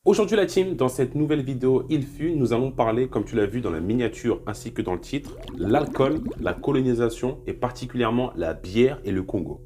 Aujourd'hui la team, dans cette nouvelle vidéo Il fut, nous allons parler, comme tu l'as vu dans la miniature ainsi que dans le titre, l'alcool, la colonisation et particulièrement la bière et le Congo.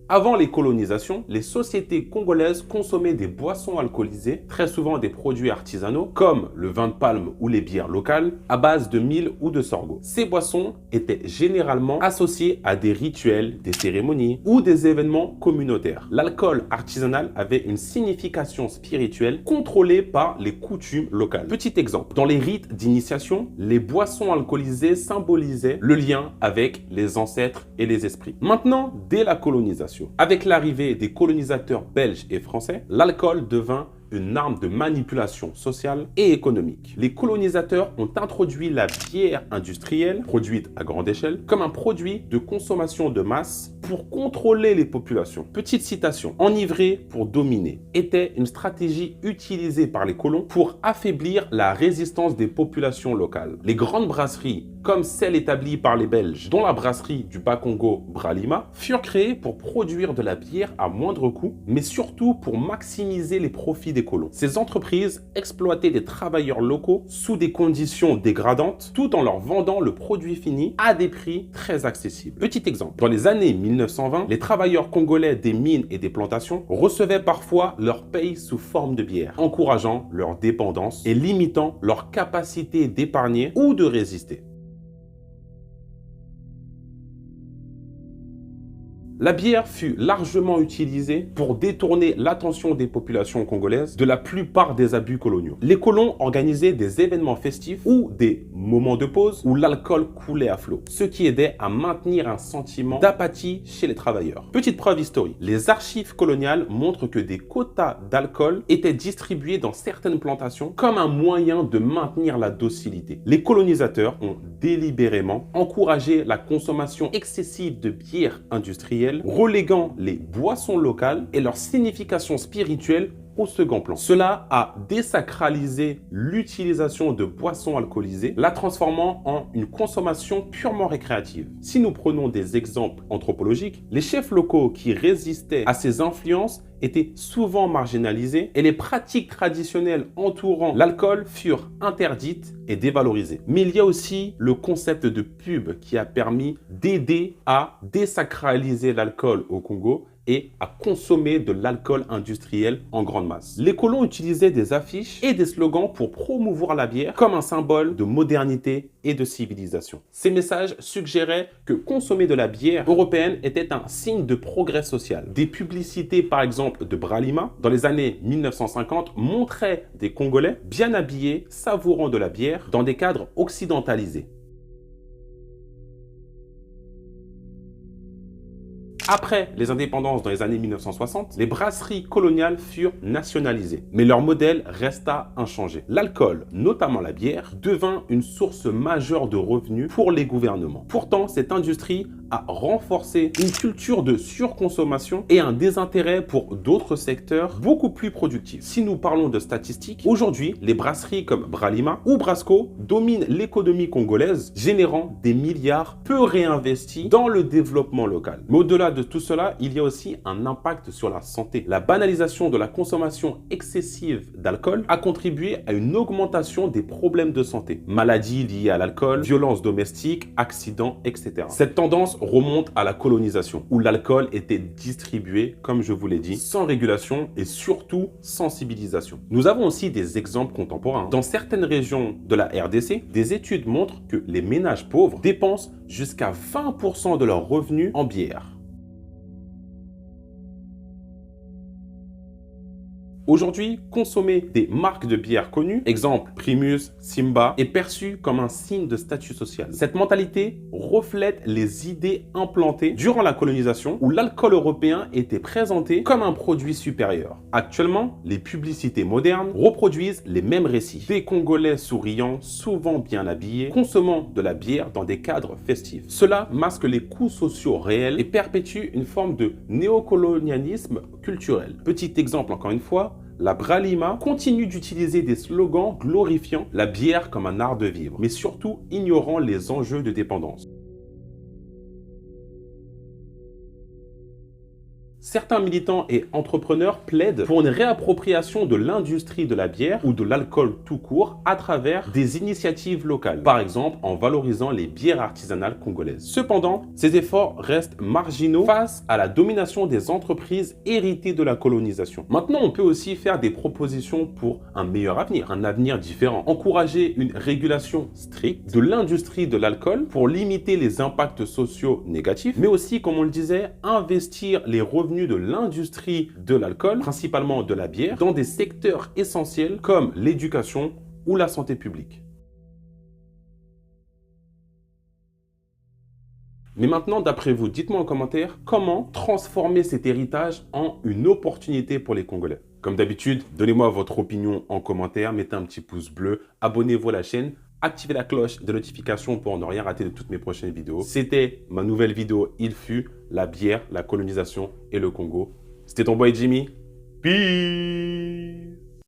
Avant les colonisations, les sociétés congolaises consommaient des boissons alcoolisées, très souvent des produits artisanaux, comme le vin de palme ou les bières locales, à base de mil ou de sorgho. Ces boissons étaient généralement associées à des rituels, des cérémonies ou des événements communautaires. L'alcool artisanal avait une signification spirituelle contrôlée par les coutumes locales. Petit exemple, dans les rites d'initiation, les boissons alcoolisées symbolisaient le lien avec les ancêtres et les esprits. Maintenant, dès la colonisation, avec l'arrivée des colonisateurs belges et français, l'alcool devint une arme de manipulation sociale et économique. Les colonisateurs ont introduit la bière industrielle, produite à grande échelle, comme un produit de consommation de masse pour contrôler les populations. Petite citation, enivrer pour dominer était une stratégie utilisée par les colons pour affaiblir la résistance des populations locales. Les grandes brasseries, comme celle établie par les Belges, dont la brasserie du Bas-Congo Bralima, furent créées pour produire de la bière à moindre coût, mais surtout pour maximiser les profits des colons. Ces entreprises exploitaient des travailleurs locaux sous des conditions dégradantes, tout en leur vendant le produit fini à des prix très accessibles. Petit exemple, dans les années 1920, les travailleurs congolais des mines et des plantations recevaient parfois leur paye sous forme de bière, encourageant leur dépendance et limitant leur capacité d'épargner ou de résister. La bière fut largement utilisée pour détourner l'attention des populations congolaises de la plupart des abus coloniaux. Les colons organisaient des événements festifs ou des moments de pause où l'alcool coulait à flot, ce qui aidait à maintenir un sentiment d'apathie chez les travailleurs. Petite preuve historique, les archives coloniales montrent que des quotas d'alcool étaient distribués dans certaines plantations comme un moyen de maintenir la docilité. Les colonisateurs ont délibérément encouragé la consommation excessive de bière industrielle, reléguant les boissons locales et leur signification spirituelle au second plan. Cela a désacralisé l'utilisation de boissons alcoolisées, la transformant en une consommation purement récréative. Si nous prenons des exemples anthropologiques, les chefs locaux qui résistaient à ces influences étaient souvent marginalisés et les pratiques traditionnelles entourant l'alcool furent interdites et dévalorisées. Mais il y a aussi le concept de pub qui a permis d'aider à désacraliser l'alcool au Congo et à consommer de l'alcool industriel en grande masse. Les colons utilisaient des affiches et des slogans pour promouvoir la bière comme un symbole de modernité et de civilisation. Ces messages suggéraient que consommer de la bière européenne était un signe de progrès social. Des publicités, par exemple de Bralima, dans les années 1950, montraient des Congolais bien habillés, savourant de la bière dans des cadres occidentalisés. Après les indépendances dans les années 1960, les brasseries coloniales furent nationalisées, mais leur modèle resta inchangé. L'alcool, notamment la bière, devint une source majeure de revenus pour les gouvernements. Pourtant, cette industrie a renforcé une culture de surconsommation et un désintérêt pour d'autres secteurs beaucoup plus productifs. Si nous parlons de statistiques, aujourd'hui, les brasseries comme Bralima ou Brasco dominent l'économie congolaise, générant des milliards peu réinvestis dans le développement local. Mais au-delà de tout cela, il y a aussi un impact sur la santé. La banalisation de la consommation excessive d'alcool a contribué à une augmentation des problèmes de santé. Maladies liées à l'alcool, violences domestiques, accidents, etc. Cette tendance remonte à la colonisation, où l'alcool était distribué, comme je vous l'ai dit, sans régulation et surtout sensibilisation. Nous avons aussi des exemples contemporains. Dans certaines régions de la RDC, des études montrent que les ménages pauvres dépensent jusqu'à 20% de leurs revenus en bière. Aujourd'hui, consommer des marques de bière connues, exemple Primus, Simba, est perçu comme un signe de statut social. Cette mentalité reflète les idées implantées durant la colonisation où l'alcool européen était présenté comme un produit supérieur. Actuellement, les publicités modernes reproduisent les mêmes récits. Des Congolais souriants, souvent bien habillés, consommant de la bière dans des cadres festifs. Cela masque les coûts sociaux réels et perpétue une forme de néocolonialisme culturel. Petit exemple encore une fois, la Bralima continue d'utiliser des slogans glorifiant la bière comme un art de vivre, mais surtout ignorant les enjeux de dépendance. Certains militants et entrepreneurs plaident pour une réappropriation de l'industrie de la bière ou de l'alcool tout court à travers des initiatives locales, par exemple en valorisant les bières artisanales congolaises. Cependant, ces efforts restent marginaux face à la domination des entreprises héritées de la colonisation. Maintenant, on peut aussi faire des propositions pour un meilleur avenir, un avenir différent. Encourager une régulation stricte de l'industrie de l'alcool pour limiter les impacts sociaux négatifs, mais aussi, comme on le disait, investir les revenus de l'industrie de l'alcool, principalement de la bière, dans des secteurs essentiels comme l'éducation ou la santé publique. Mais maintenant, d'après vous, dites-moi en commentaire comment transformer cet héritage en une opportunité pour les Congolais. Comme d'habitude, donnez-moi votre opinion en commentaire, mettez un petit pouce bleu, abonnez-vous à la chaîne, activez la cloche de notification pour ne rien rater de toutes mes prochaines vidéos. C'était ma nouvelle vidéo, il fut la bière, la colonisation et le Congo. C'était ton boy Jimmy. Peace!